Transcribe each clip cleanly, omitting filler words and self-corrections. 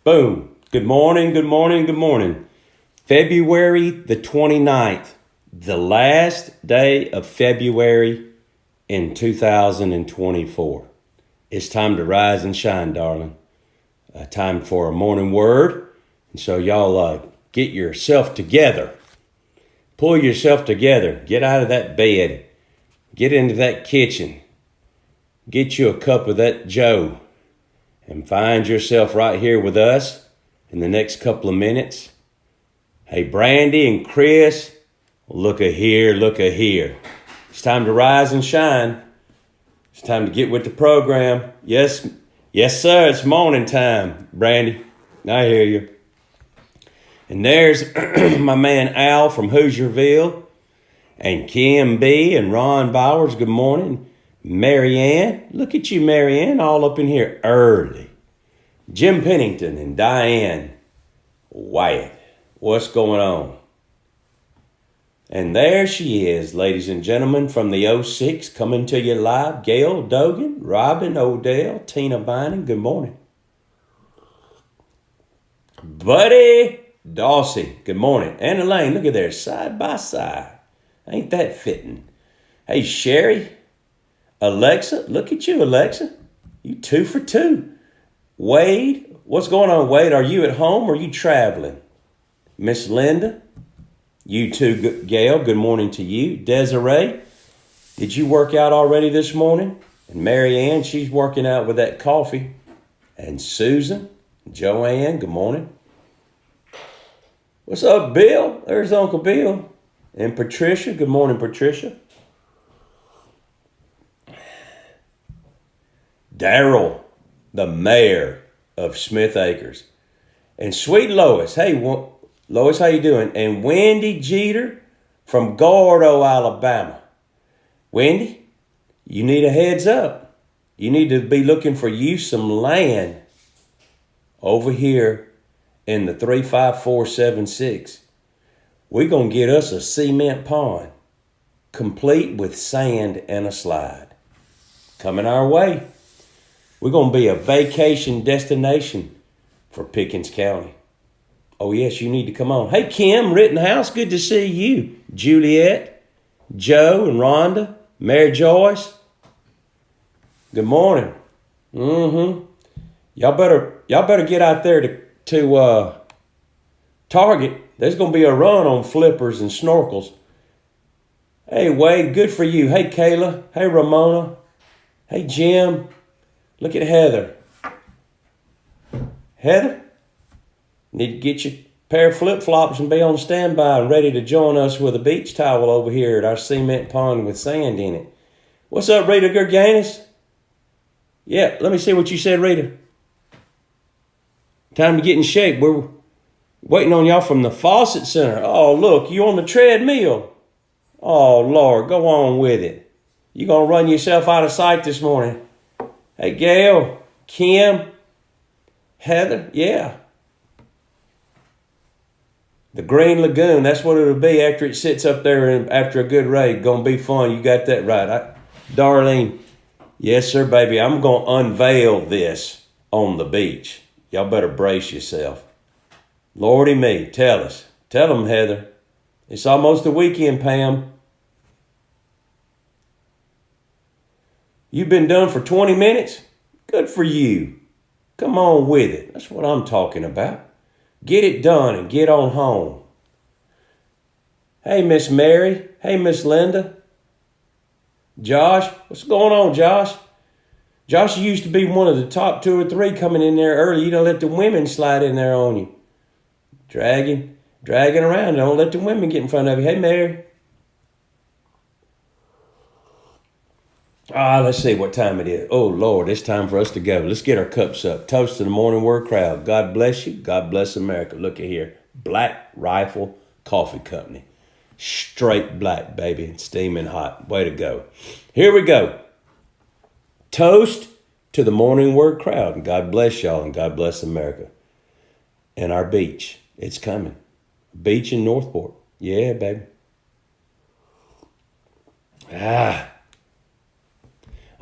Boom. Good morning, good morning, good morning. February the 29th, the last day of February in 2024. It's time to rise and shine, darling. Time for a morning word. And so y'all get yourself together. Pull yourself together. Get out of that bed. Get into that kitchen. Get you a cup of that Joe. And find yourself right here with us in the next couple of minutes. Hey, Brandy and Chris, look-a here, look-a here. It's time to rise and shine. It's time to get with the program. Yes, sir, it's morning time, Brandy. I hear you. And there's my man Al from Hoosierville, and Kim B. and Ron Bowers, good morning. Marianne, look at you, Marianne, all up in here early. Jim Pennington and Diane Wyatt, what's going on? And there she is, ladies and gentlemen, from the 06, coming to you live. Gail Dogan, Robin Odell, Tina Vining, good morning. Buddy Dawsey, good morning. And Elaine, look at there, side by side. Ain't that fitting? Hey, Sherry, Alexa, look at you, Alexa. You 2 for 2. Wade, what's going on, Wade? Are you at home or are you traveling? Miss Linda, you too, Gail, good morning to you. Desiree, did you work out already this morning? And Marianne, she's working out with that coffee. And Susan, Joanne, good morning. What's up, Bill? There's Uncle Bill. And Patricia, good morning, Patricia. Daryl, the mayor of Smith Acres. And sweet Lois, hey, Lois, how you doing? And Wendy Jeter from Gordo, Alabama. Wendy, you need a heads up. You need to be looking for you some land over here in the 35476. We're going to get us a cement pond, complete with sand and a slide. Coming our way. We're going to be a vacation destination for Pickens County. Oh, yes, you need to come on. Hey, Kim Rittenhouse, good to see you. Juliet, Joe and Rhonda, Mary Joyce. Good morning. Y'all better get out there to Target. There's going to be a run on flippers and snorkels. Hey, Wade, good for you. Hey, Kayla. Hey, Ramona. Hey, Jim. Look at Heather. Heather, need to get you a pair of flip-flops and be on standby and ready to join us with a beach towel over here at our cement pond with sand in it. What's up, Rita Gerganis? Yeah, let me see what you said, Rita. Time to get in shape. We're waiting on y'all from the Fawcett Center. Oh, look, you on the treadmill. Oh, Lord, go on with it. You going to run yourself out of sight this morning. Hey, Gail, Kim, Heather, yeah. The Green Lagoon, that's what it'll be after it sits up there and after a good raid. Gonna be fun. You got that right. Darlene, yes, sir, baby. I'm gonna unveil this on the beach. Y'all better brace yourself. Lordy me, tell us. Tell them, Heather. It's almost the weekend, Pam. You've been done for 20 minutes? Good for you. Come on with it. That's what I'm talking about. Get it done and get on home. Hey, Miss Mary. Hey, Miss Linda. Josh. What's going on, Josh? Josh used to be one of the top 2 or 3 coming in there early. You don't let the women slide in there on you. Dragging around. Don't let the women get in front of you. Hey, Mary. Let's see what time it is. Oh, Lord, it's time for us to go. Let's get our cups up. Toast to the Morning Word crowd. God bless you. God bless America. Look at here. Black Rifle Coffee Company. Straight black, baby. Steaming hot. Way to go. Here we go. Toast to the Morning Word crowd. And God bless y'all and God bless America. And our beach. It's coming. Beach in Northport. Yeah, baby.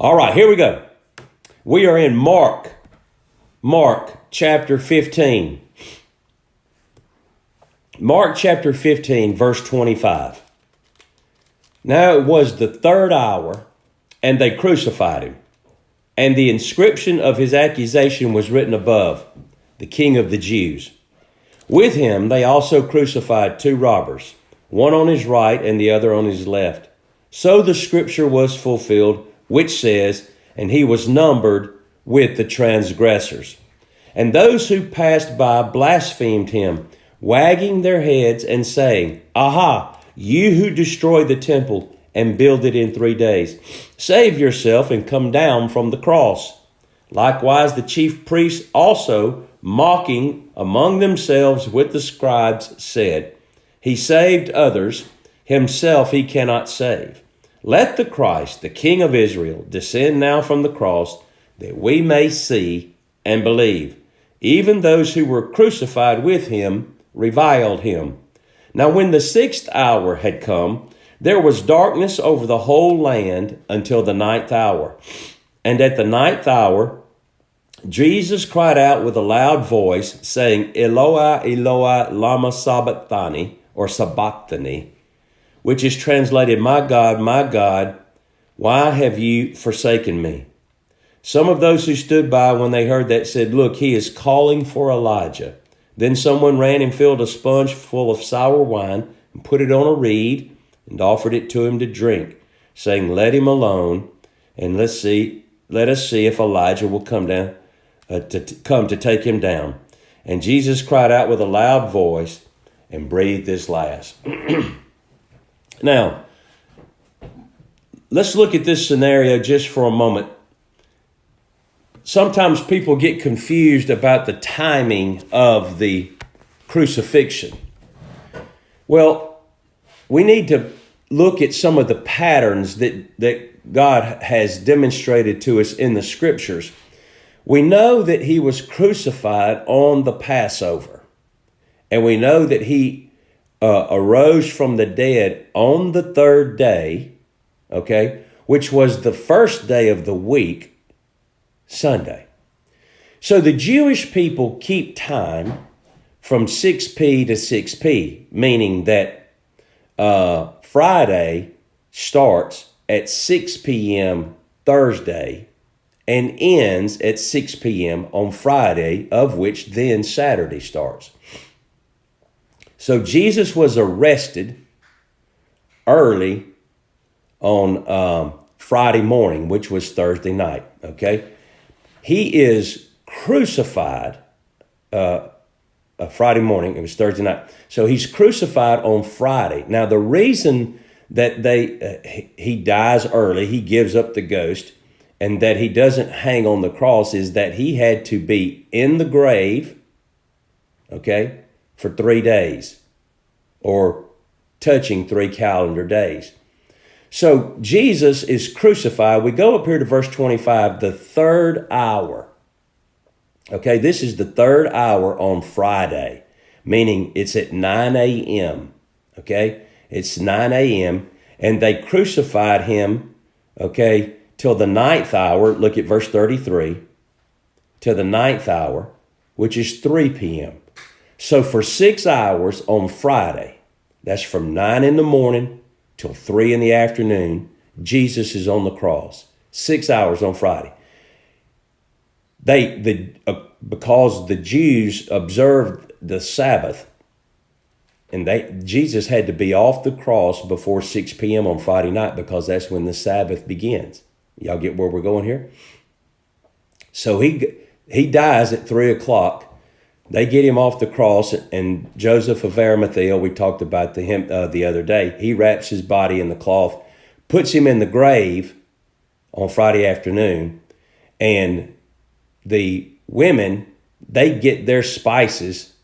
All right, here we go. We are in Mark chapter 15. Mark chapter 15, verse 25. Now it was the third hour, and they crucified him. And the inscription of his accusation was written above, the King of the Jews. With him they also crucified two robbers, one on his right and the other on his left. So the scripture was fulfilled, which says, and he was numbered with the transgressors. And those who passed by blasphemed him, wagging their heads and saying, Aha, you who destroy the temple and build it in 3 days, save yourself and come down from the cross. Likewise, the chief priests also, mocking among themselves with the scribes, said, He saved others, himself he cannot save. Let the Christ, the King of Israel, descend now from the cross, that we may see and believe. Even those who were crucified with him reviled him. Now when the 6th hour had come, there was darkness over the whole land until the 9th hour. And at the 9th hour, Jesus cried out with a loud voice, saying, Eloi, Eloi, lama sabachthani, or sabachthani, which is translated, my God, why have you forsaken me? Some of those who stood by when they heard that said, Look, he is calling for Elijah. Then someone ran and filled a sponge full of sour wine and put it on a reed and offered it to him to drink, saying, Let him alone, and let us see if Elijah will come down to take him down. And Jesus cried out with a loud voice and breathed his last. Now, let's look at this scenario just for a moment. Sometimes people get confused about the timing of the crucifixion. Well, we need to look at some of the patterns that God has demonstrated to us in the scriptures. We know that he was crucified on the Passover, and we know that he arose from the dead on the 3rd day, okay, which was the first day of the week, Sunday. So the Jewish people keep time from 6p to 6p, meaning that Friday starts at 6 p.m. Thursday and ends at 6 p.m. on Friday, of which then Saturday starts. So Jesus was arrested early on Friday morning, which was Thursday night, okay? He is crucified Friday morning. It was Thursday night. So he's crucified on Friday. Now, the reason that he dies early, he gives up the ghost, and that he doesn't hang on the cross is that he had to be in the grave, okay, for 3 days, or touching 3 calendar days. So Jesus is crucified. We go up here to verse 25, the 3rd hour. Okay, this is the 3rd hour on Friday, meaning it's at 9 a.m. Okay, it's 9 a.m. and they crucified him, okay, till the 9th hour. Look at verse 33, till the 9th hour, which is 3 p.m. So for 6 hours on Friday, that's from 9 in the morning till 3 in the afternoon, Jesus is on the cross. 6 hours on Friday. Because the Jews observed the Sabbath, and Jesus had to be off the cross before 6 p.m. on Friday night, because that's when the Sabbath begins. Y'all get where we're going here? So he dies at 3 o'clock. They get him off the cross, and Joseph of Arimathea, we talked about him the other day, he wraps his body in the cloth, puts him in the grave on Friday afternoon, and the women, they get their spices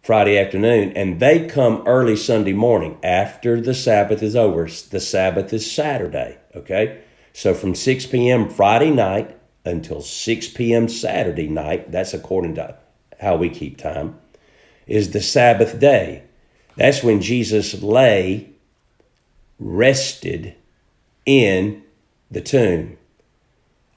Friday afternoon, and they come early Sunday morning after the Sabbath is over. The Sabbath is Saturday, okay? So from 6 p.m. Friday night until 6 p.m. Saturday night, that's according to how we keep time, is the Sabbath day. That's when Jesus lay rested in the tomb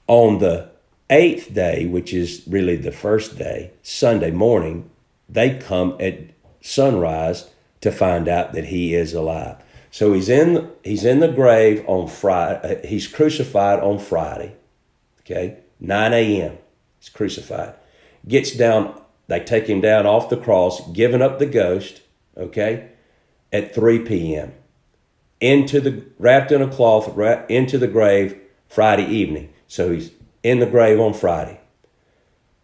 on the 8th day, which is really the first day, Sunday morning, they come at sunrise to find out that he is alive. So he's in the grave on Friday. He's crucified on Friday. Okay, 9 a.m. He's crucified. Gets down. They take him down off the cross, giving up the ghost. Okay, at 3 p.m. Wrapped in a cloth, into the grave Friday evening. So he's in the grave on Friday.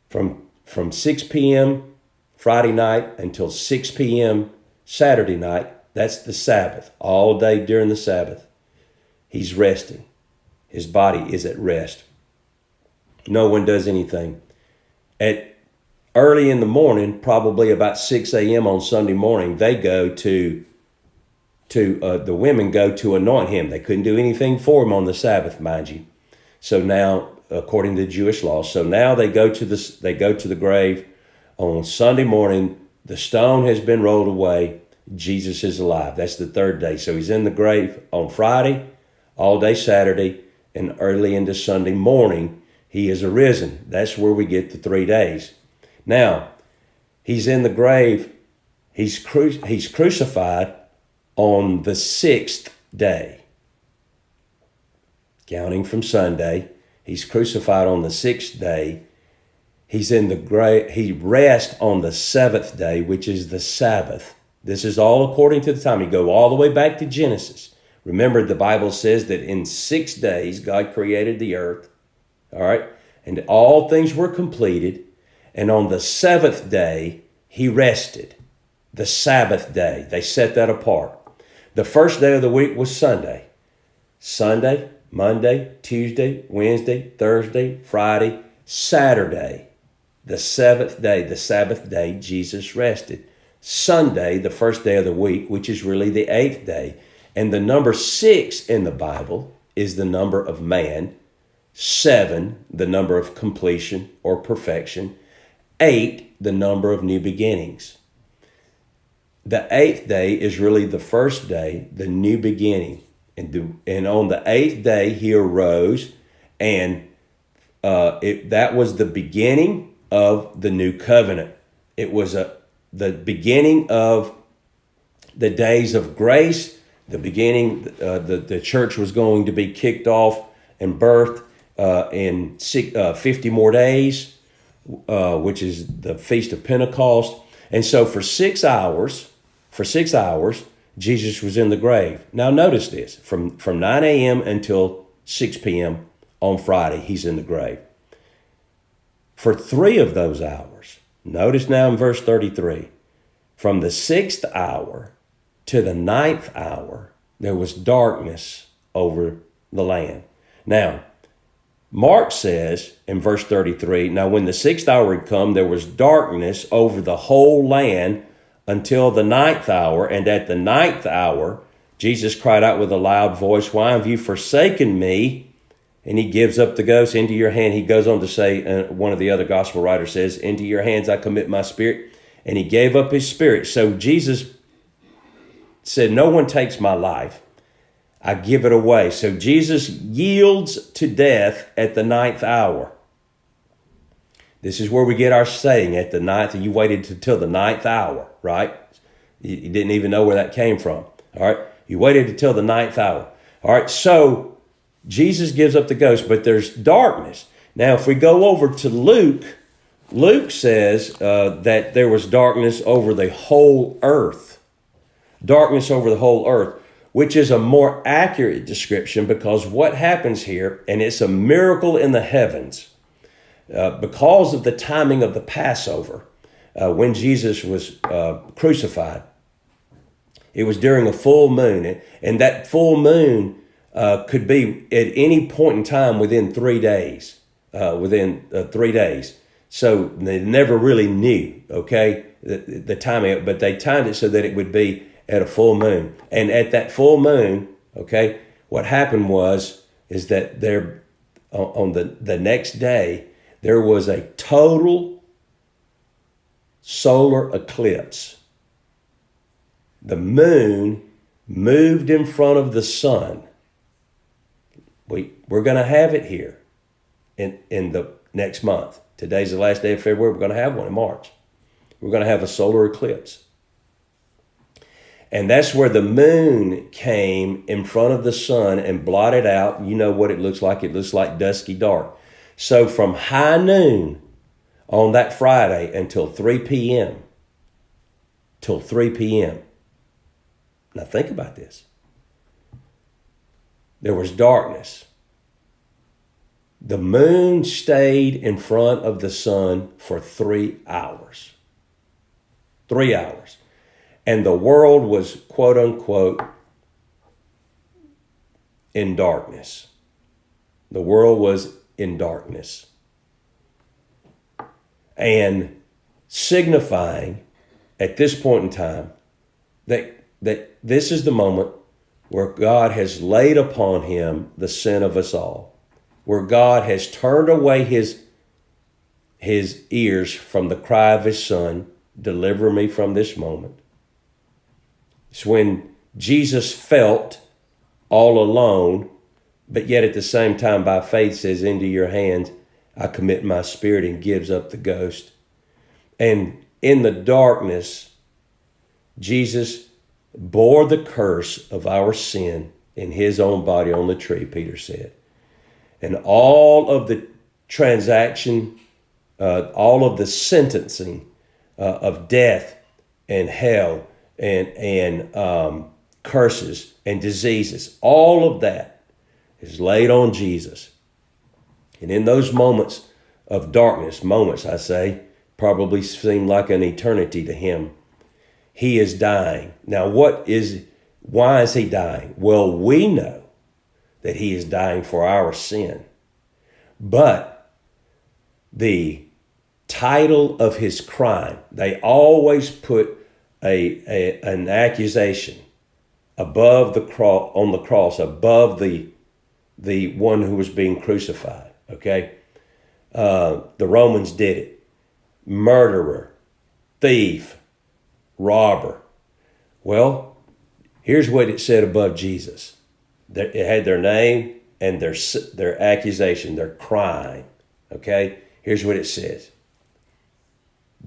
From 6 p.m. Friday night until 6 p.m. Saturday night, that's the Sabbath. All day during the Sabbath, he's resting. His body is at rest. No one does anything. At early in the morning, probably about 6 a.m. on Sunday morning, they go the women go to anoint him. They couldn't do anything for him on the Sabbath, mind you. So now, according to Jewish law, so now they go to the grave on Sunday morning. The stone has been rolled away. Jesus is alive. That's the third day. So he's in the grave on Friday, all day Saturday, and early into Sunday morning, he is arisen. That's where we get the 3 days. Now, he's in the grave. He's crucified on the 6th day. Counting from Sunday, he's crucified on the 6th day. He's in the grave. He rests on the 7th day, which is the Sabbath. This is all according to the time. You go all the way back to Genesis. Remember, the Bible says that in 6 days, God created the earth. All right. And all things were completed. And on the 7th day, he rested. The Sabbath day. They set that apart. The first day of the week was Sunday. Sunday, Monday, Tuesday, Wednesday, Thursday, Friday, Saturday. The 7th day, the Sabbath day, Jesus rested. Sunday, the first day of the week, which is really the 8th day. And the number 6 in the Bible is the number of man. 7, the number of completion or perfection. 8, the number of new beginnings. The 8th day is really the first day, the new beginning. And on the 8th day, he arose, and that was the beginning of the new covenant. It was the beginning of the days of grace, the beginning, the church was going to be kicked off and birthed in 50 more days, which is the Feast of Pentecost. And so for 6 hours, Jesus was in the grave. Now notice this, from 9 a.m. until 6 p.m. on Friday, he's in the grave. For 3 of those hours, notice now in verse 33, from the 6th hour to the 9th hour, there was darkness over the land. Now, Mark says in verse 33, now when the 6th hour had come, there was darkness over the whole land until the 9th hour. And at the 9th hour, Jesus cried out with a loud voice, why have you forsaken me? And he gives up the ghost into your hand. He goes on to say, one of the other gospel writers says, into your hands I commit my spirit. And he gave up his spirit. So Jesus said, no one takes my life. I give it away. So Jesus yields to death at the 9th hour. This is where we get our saying, at the 9th, you waited until the 9th hour, right? You didn't even know where that came from, all right? You waited until the 9th hour, all right? So Jesus gives up the ghost, but there's darkness. Now, if we go over to Luke, Luke says that there was darkness over the whole earth. Darkness over the whole earth, which is a more accurate description, because what happens here, and it's a miracle in the heavens, because of the timing of the Passover, when Jesus was crucified, it was during a full moon, and that full moon could be at any point in time within 3 days, So they never really knew, okay, the timing, but they timed it so that it would be at a full moon. And at that full moon, okay, what happened is that there, on the next day, there was a total solar eclipse. The moon moved in front of the sun. We're going to have it here in the next month. Today's the last day of February. We're going to have one in March. We're going to have a solar eclipse. And that's where the moon came in front of the sun and blotted out. You know what it looks like. It looks like dusky dark. So from high noon on that Friday until 3 p.m., Now think about this. There was darkness. The moon stayed in front of the sun for 3 hours. 3 hours. And the world was, quote unquote, in darkness. The world was in darkness. And signifying at this point in time that this is the moment where God has laid upon him the sin of us all, where God has turned away his ears from the cry of his son, deliver me from this moment. It's when Jesus felt all alone, but yet at the same time by faith says, into your hands I commit my spirit, and gives up the ghost. And in the darkness, Jesus bore the curse of our sin in his own body on the tree, Peter said. And all of the transaction, all of the sentencing of death and hell and curses and diseases, all of that is laid on Jesus. And in those moments of darkness, moments I say, probably seem like an eternity to him, he is dying. Now why is he dying? Well, we know that he is dying for our sin. But the title of his crime, they always put an accusation above the cross, on the cross, above the one who was being crucified. Okay? The Romans did it. Murderer, thief, robber. Well, here's what it said above Jesus. It had their name and their accusation, their crime. Okay? Here's what it says.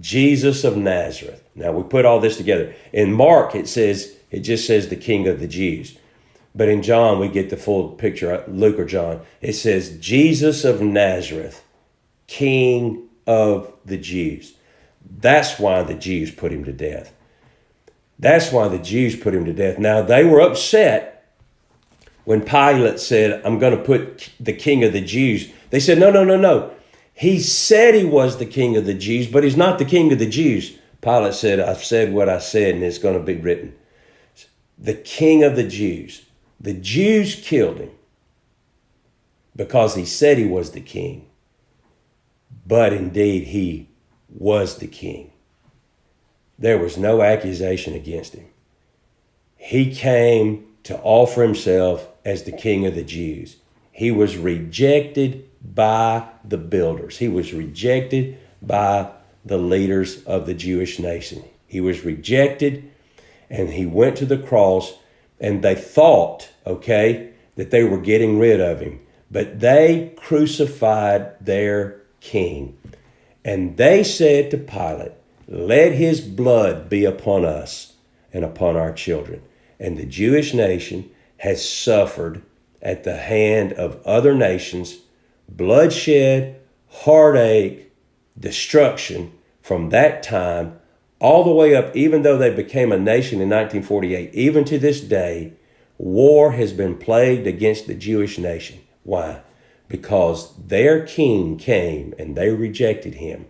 Jesus of Nazareth. Now we put all this together. In Mark, it just says the King of the Jews. But in John, we get the full picture, Luke or John. It says Jesus of Nazareth, King of the Jews. That's why the Jews put him to death. That's why the Jews put him to death. Now, they were upset when Pilate said, I'm going to put the King of the Jews. They said, no. He said he was the King of the Jews, but he's not the King of the Jews. Pilate said, I've said what I said, and it's going to be written. The King of the Jews. The Jews killed him because he said he was the king. But indeed, he was the king. There was no accusation against him. He came to offer himself as the King of the Jews. He was rejected by the builders. He was rejected by the leaders of the Jewish nation. He was rejected, and he went to the cross, and they thought, that they were getting rid of him. But they crucified their king. And they said to Pilate, let his blood be upon us and upon our children. And the Jewish nation has suffered at the hand of other nations bloodshed, heartache, destruction from that time all the way up, even though they became a nation in 1948, even to this day, war has been plagued against the Jewish nation. Why? Because their king came and they rejected him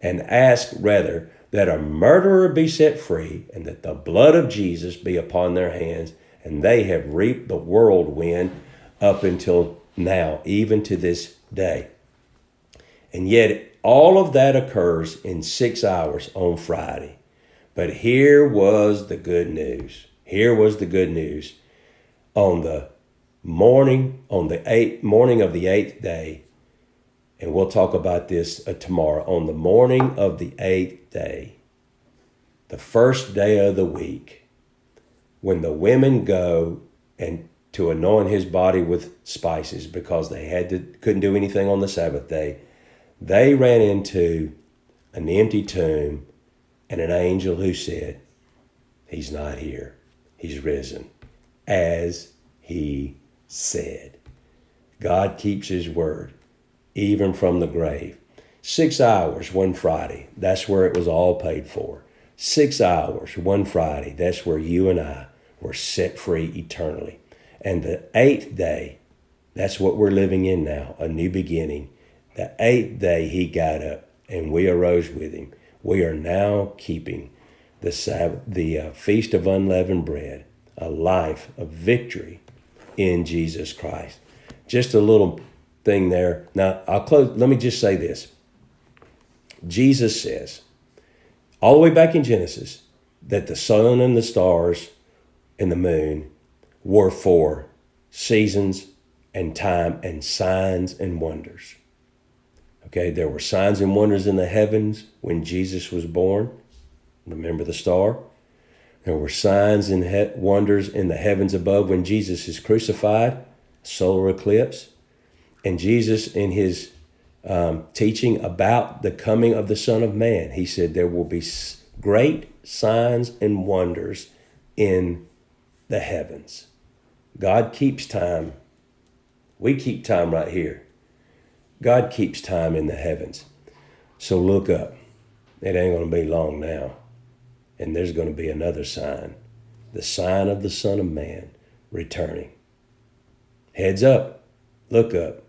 and asked rather that a murderer be set free and that the blood of Jesus be upon their hands. And they have reaped the whirlwind up until now, even to this day. And yet all of that occurs in 6 hours on Friday. But here was the good news. Here was the good news. On the morning of the 8th day, and we'll talk about this tomorrow, on the morning of the 8th day, the first day of the week, when the women go and to anoint his body with spices because they couldn't do anything on the Sabbath day, They ran into an empty tomb and an angel who said, he's not here. He's risen, as he said. God keeps his word, even from the grave. 6 hours one Friday, that's where it was all paid for. 6 hours one Friday, that's where you and I were set free eternally. And the 8th day, that's what we're living in now, a new beginning. The 8th day he got up and we arose with him. We are now keeping the Sabbath, the Feast of Unleavened Bread, a life of victory in Jesus Christ. Just a little thing there. Now, I'll close. Let me just say this. Jesus says, all the way back in Genesis, that the sun and the stars and the moon were for seasons and time and signs and wonders. Okay, there were signs and wonders in the heavens when Jesus was born. Remember the star? There were signs and wonders in the heavens above when Jesus is crucified, solar eclipse. And Jesus, in his teaching about the coming of the Son of Man, he said there will be great signs and wonders in the heavens. God keeps time. We keep time right here. God keeps time in the heavens. So look up. It ain't going to be long now. And there's going to be another sign. The sign of the Son of Man returning. Heads up. Look up.